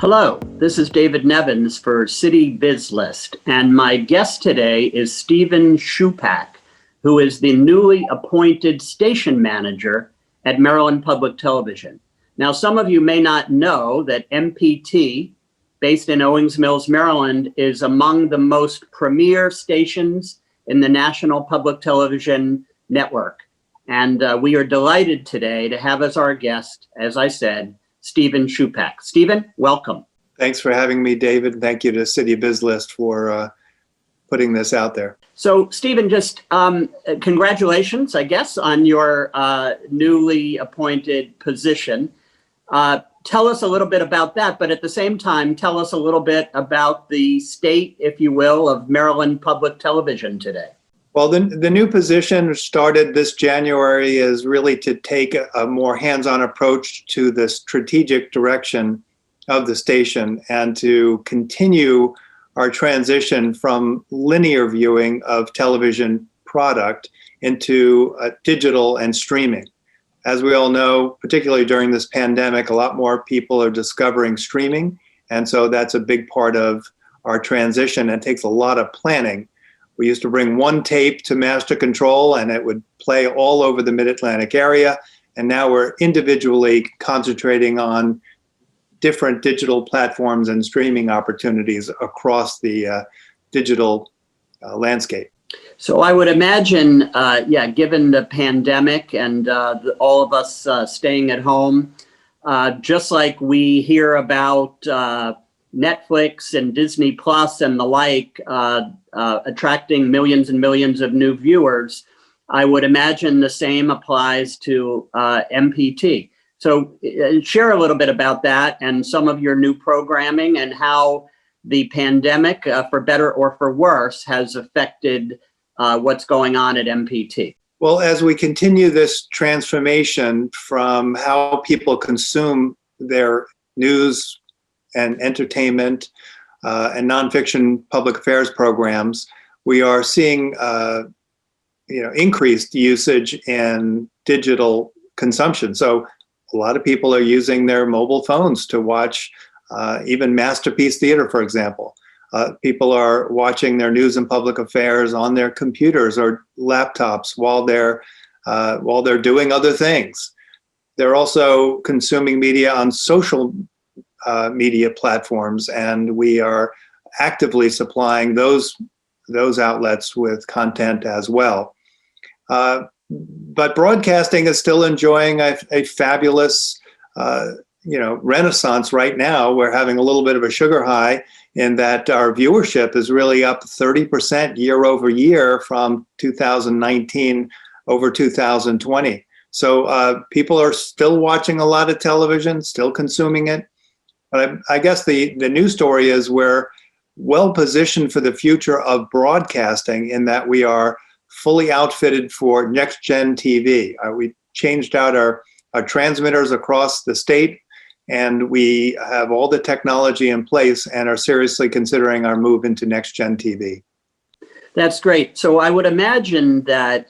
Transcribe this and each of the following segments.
Hello, this is David Nevins for Citybiz List, and my guest today is Stephen Schupak, who is the newly appointed station manager at Maryland Public Television. Now, some of you may not know that MPT, based in Owings Mills, Maryland, is among the most premier stations in the National Public Television Network. And we are delighted today to have as our guest, as I said, Stephen Schupak. Stephen, welcome. Thanks for having me, David. Thank you to Citybiz List for putting this out there. So, Stephen, just congratulations, I guess, on your newly appointed position. Tell us a little bit about that, but at the same time, tell us a little bit about the state, if you will, of Maryland Public Television today. Well, the new position started this January is really to take a more hands-on approach to the strategic direction of the station and to continue our transition from linear viewing of television product into digital and streaming. As we all know, particularly during this pandemic, a lot more people are discovering streaming. And so that's a big part of our transition and takes a lot of planning. We used to bring one tape to master control and it would play all over the Mid-Atlantic area. And now we're individually concentrating on different digital platforms and streaming opportunities across the digital landscape. So I would imagine, given the pandemic and all of us staying at home, just like we hear about Netflix and Disney Plus and the like attracting millions and millions of new viewers, I would imagine the same applies to MPT. So share a little bit about that and some of your new programming and how the pandemic, for better or for worse, has affected what's going on at MPT. Well, as we continue this transformation from how people consume their news and entertainment and nonfiction public affairs programs, we are seeing increased usage in digital consumption. So a lot of people are using their mobile phones to watch even Masterpiece Theater, for example. People are watching their news and public affairs on their computers or laptops while they're doing other things. They're also consuming media on social media platforms, and we are actively supplying those outlets with content as well. But broadcasting is still enjoying a fabulous renaissance right now. We're having a little bit of a sugar high in that our viewership is really up 30% year over year from 2019 over 2020. So people are still watching a lot of television, still consuming it. But I guess the news story is we're well positioned for the future of broadcasting in that we are fully outfitted for next-gen TV. We changed out our transmitters across the state, and we have all the technology in place and are seriously considering our move into next-gen TV. That's great. So I would imagine that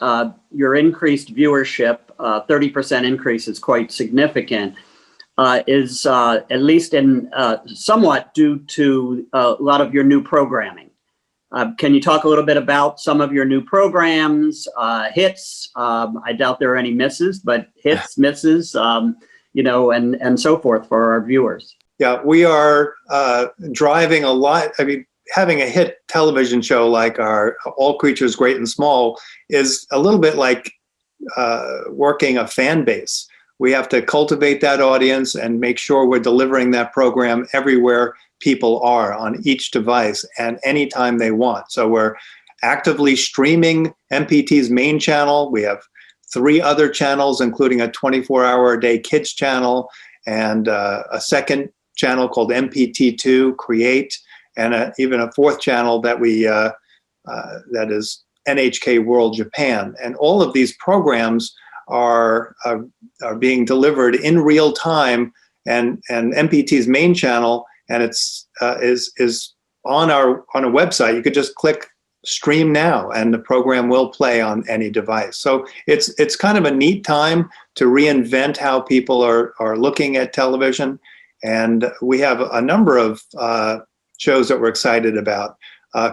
your increased viewership, 30% increase is quite significant, is at least in somewhat due to a lot of your new programming. Can you talk a little bit about some of your new programs, hits? I doubt there are any misses, but hits, misses, and so forth for our viewers. Yeah, we are driving a lot. I mean, having a hit television show like our All Creatures Great and Small is a little bit like working a fan base. We have to cultivate that audience and make sure we're delivering that program everywhere people are on each device and anytime they want. So we're actively streaming MPT's main channel. We have 3 other channels, including a 24-hour-a-day kids channel and a second channel called MPT2 Create, and even a 4th channel that that is NHK World Japan. And all of these programs are being delivered in real time, and MPT's main channel, and it's is on a website. You could just click stream now and the program will play on any device. So it's kind of a neat time to reinvent how people are looking at television. And we have a number of shows that we're excited about.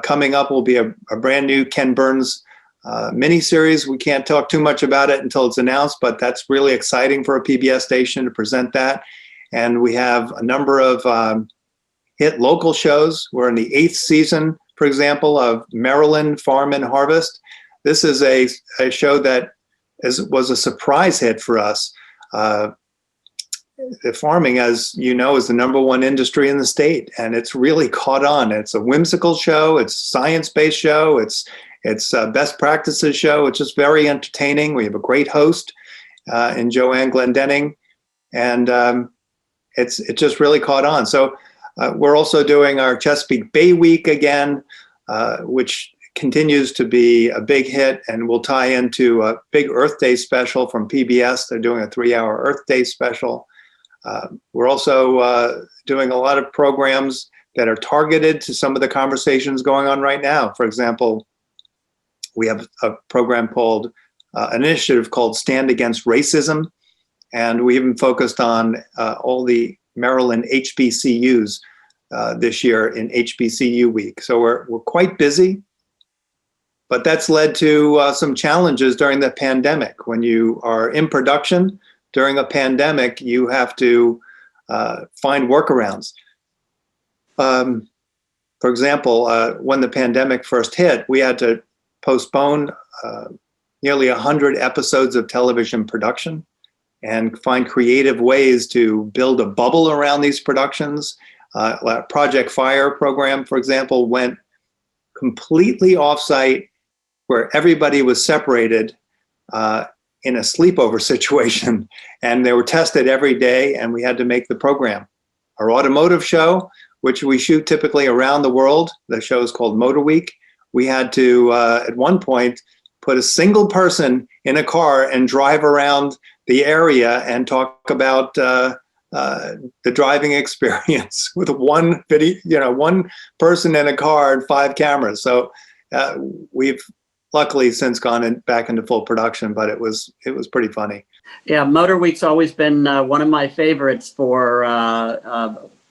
Coming up will be a brand new Ken Burns miniseries. We can't talk too much about it until it's announced, but that's really exciting for a PBS station to present that. And we have a number of hit local shows. We're in the 8th season, for example, of Maryland Farm and Harvest. This is a show that was a surprise hit for us. The farming, as you know, is the #1 industry in the state, and it's really caught on. It's a whimsical show. It's a science-based show. It's a best practices show. It's just very entertaining. We have a great host in Joanne Glendenning, and it just really caught on. So we're also doing our Chesapeake Bay Week again, which continues to be a big hit, and will tie into a big Earth Day special from PBS. They're doing a 3-hour Earth Day special. We're also doing a lot of programs that are targeted to some of the conversations going on right now. For example, we have a program called, an initiative called Stand Against Racism, and we even focused on all the Maryland HBCUs this year in HBCU Week. So we're quite busy, but that's led to some challenges during the pandemic. When you are in production during a pandemic, you have to find workarounds. For example, when the pandemic first hit, we had to postpone nearly 100 episodes of television production and find creative ways to build a bubble around these productions. Project Fire program, for example, went completely offsite, where everybody was separated in a sleepover situation, and they were tested every day, and we had to make the program. Our automotive show, which we shoot typically around the world, the show is called Motor Week. We had to, at one point, put a single person in a car and drive around the area and talk about the driving experience with one video, one person in a car and 5 cameras. So we've luckily since gone back into full production, but it was pretty funny. Yeah, Motor Week's always been one of my favorites for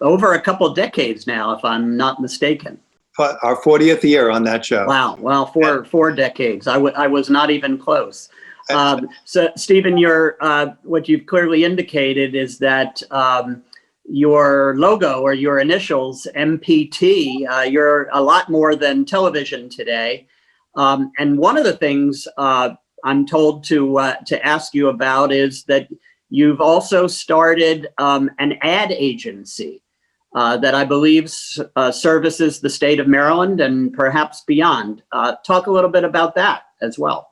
over a couple of decades now, if I'm not mistaken. Our 40th year on that show. Wow, well, four decades. I was not even close. So, Stephen, what you've clearly indicated is that your logo or your initials, MPT, you're a lot more than television today. And one of the things I'm told to ask you about is that you've also started an ad agency that I believe services the state of Maryland and perhaps beyond. Talk a little bit about that as well.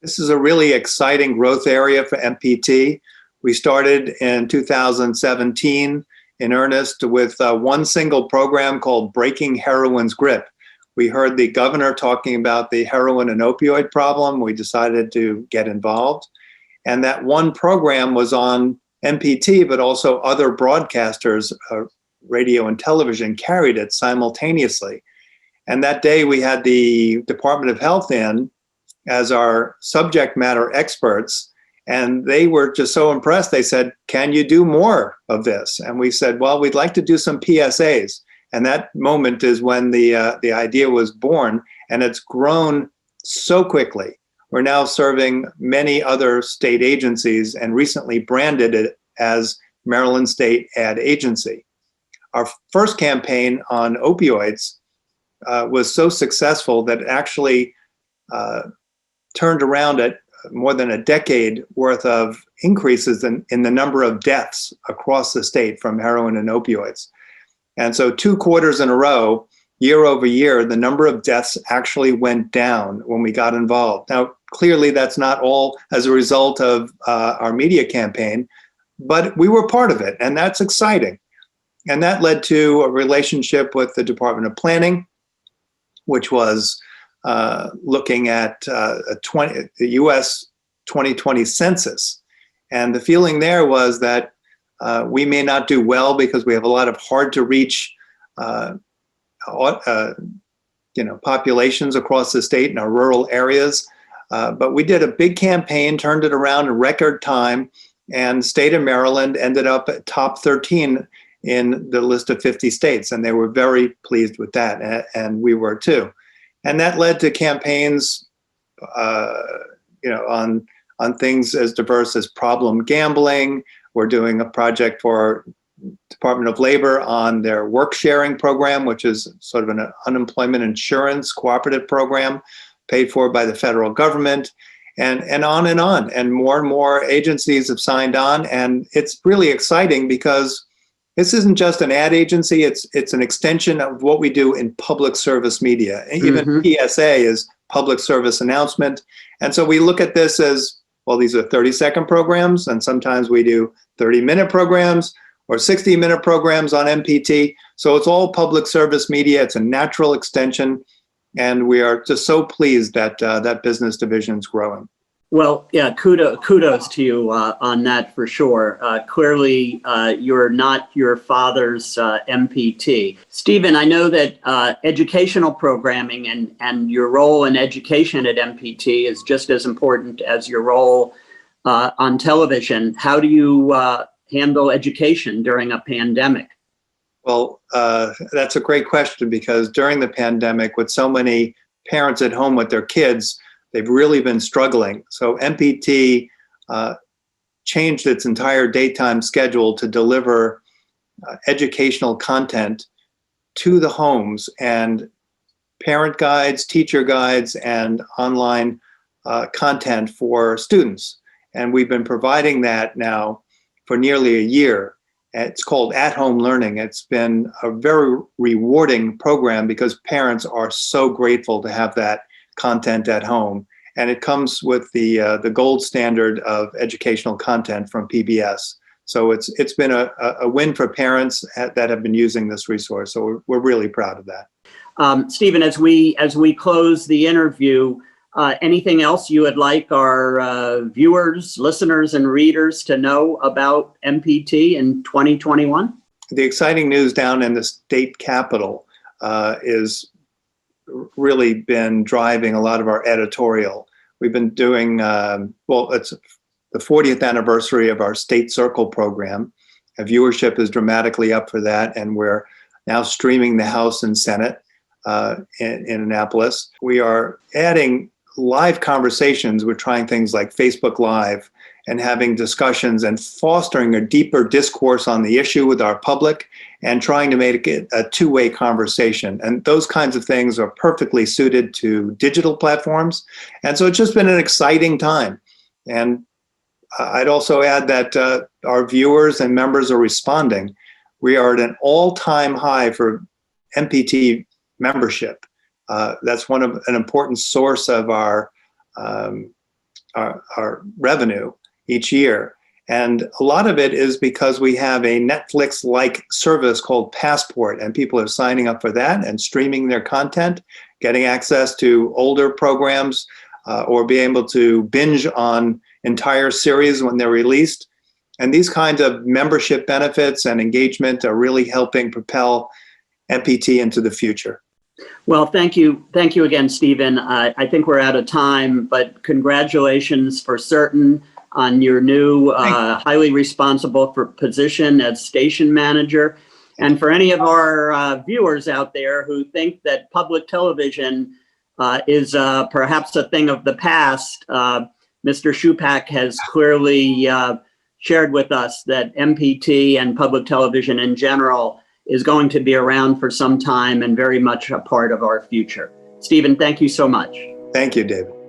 This is a really exciting growth area for MPT. We started in 2017 in earnest with one single program called Breaking Heroin's Grip. We heard the governor talking about the heroin and opioid problem. We decided to get involved. And that one program was on MPT, but also other broadcasters, radio and television, carried it simultaneously. And that day we had the Department of Health in as our subject matter experts. And they were just so impressed. They said, "Can you do more of this?" And we said, "Well, we'd like to do some PSAs." And that moment is when the idea was born, and it's grown so quickly. We're now serving many other state agencies and recently branded it as Maryland State Ad Agency. Our first campaign on opioids was so successful that it actually turned around at more than a decade worth of increases in the number of deaths across the state from heroin and opioids. And so 2 quarters in a row, year over year, the number of deaths actually went down when we got involved. Now, clearly that's not all as a result of our media campaign, but we were part of it, and that's exciting. And that led to a relationship with the Department of Planning, which was looking at the U.S. 2020 census. And the feeling there was that we may not do well because we have a lot of hard to reach populations across the state in our rural areas. But we did a big campaign, turned it around in record time, and state of Maryland ended up at top 13 in the list of 50 states, and they were very pleased with that, and we were too. And that led to campaigns, on things as diverse as problem gambling. We're doing a project for Department of Labor on their work sharing program, which is sort of an unemployment insurance cooperative program paid for by the federal government, and on and on. And more agencies have signed on. And it's really exciting because this isn't just an ad agency, it's an extension of what we do in public service media. And even PSA is public service announcement. And so we look at this as, well, these are 30-second programs, and sometimes we do 30-minute programs or 60-minute programs on MPT. So it's all public service media. It's a natural extension. And we are just so pleased that that business division is growing. Well, yeah, kudos to you on that for sure. Clearly, you're not your father's MPT. Stephen, I know that educational programming and your role in education at MPT is just as important as your role on television. How do you handle education during a pandemic? Well, that's a great question, because during the pandemic, with so many parents at home with their kids, they've really been struggling. So MPT changed its entire daytime schedule to deliver educational content to the homes, and parent guides, teacher guides, and online content for students. And we've been providing that now for nearly a year. It's called At-Home Learning. It's been a very rewarding program because parents are so grateful to have that content at home. And it comes with the gold standard of educational content from PBS. So it's been a win for parents that have been using this resource. So we're really proud of that. Stephen, as we close the interview, anything else you would like our viewers, listeners, and readers to know about MPT in 2021? The exciting news down in the state capitol is really been driving a lot of our editorial. We've been doing, it's the 40th anniversary of our State Circle program. Our viewership is dramatically up for that, and we're now streaming the House and Senate in Annapolis. We are adding live conversations. We're trying things like Facebook Live and having discussions and fostering a deeper discourse on the issue with our public and trying to make it a two-way conversation. And those kinds of things are perfectly suited to digital platforms. And so it's just been an exciting time. And I'd also add that our viewers and members are responding. We are at an all-time high for MPT membership. That's an important source of our revenue each year. And a lot of it is because we have a Netflix-like service called Passport, and people are signing up for that and streaming their content, getting access to older programs, or being able to binge on entire series when they're released. And these kinds of membership benefits and engagement are really helping propel MPT into the future. Well, thank you. Thank you again, Stephen. I think we're out of time, but congratulations for certain on your new highly responsible position as station manager. And for any of our viewers out there who think that public television is perhaps a thing of the past, Mr. Schupak has clearly shared with us that MPT and public television in general is going to be around for some time and very much a part of our future. Stephen, thank you so much. Thank you, David.